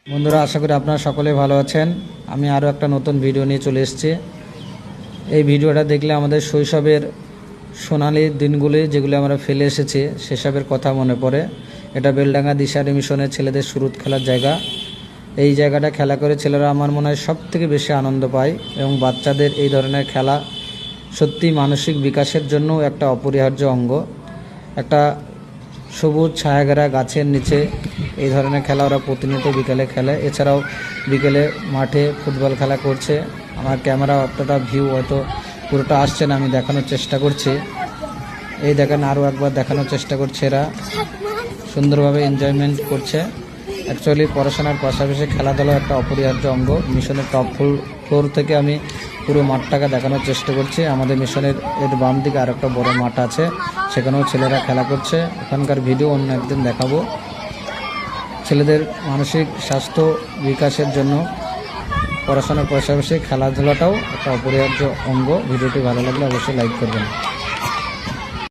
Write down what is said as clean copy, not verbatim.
বন্ধুরা, আশা করি আপনারা সকলে ভালো আছেন। আমি আরও একটা নতুন ভিডিও নিয়ে চলে এসেছি। এই ভিডিওটা দেখলে আমাদের শৈশবের সোনালি দিনগুলি যেগুলো আমরা ফেলে এসেছি সেসবের কথা মনে পড়ে। এটা বেলডাঙ্গা দিশারি মিশনের ছেলেদের সুরুৎ খেলার জায়গা। এই জায়গাটা খেলা করে ছেলেরা আমার মনে হয় সবথেকে বেশি আনন্দ পায় এবং বাচ্চাদের এই ধরনের খেলা সত্যি মানসিক বিকাশের জন্য একটা অপরিহার্য অঙ্গ। একটা সবুজ ছায়াঘেরা গাছের নিচে এই ধরনের খেলা ওরা প্রতিনিয়ত বিকেলে খেলে। এছাড়াও বিকেলে মাঠে ফুটবল খেলা করছে। আমার ক্যামেরা অতটা ভিউ হয়তো পুরোটা আসছে না, আমি দেখানোর চেষ্টা করছি। এই দেখেন, আরও একবার দেখানোর চেষ্টা করছে। এরা সুন্দরভাবে এনজয়মেন্ট করছে। অ্যাকচুয়ালি পড়াশোনার পাশাপাশি খেলাধুলা একটা অপরিহার্য অঙ্গ। মিশনের টপ ফ্লোর থেকে আমি পুরো মাঠটাকে দেখানোর চেষ্টা করছি। আমাদের মিশনের এর বাম দিকে আর একটা বড় মাঠ আছে, সেখানেও ছেলেরা খেলা করছে। ওখানকার ভিডিও অন্য একদিন দেখাবো। ছেলেদের মানসিক স্বাস্থ্য বিকাশের জন্য পড়াশোনার পাশাপাশি খেলাধুলাটাও একটা অপরিহার্য অঙ্গ। ভিডিওটি ভালো লাগলে অবশ্যই লাইক করবেন।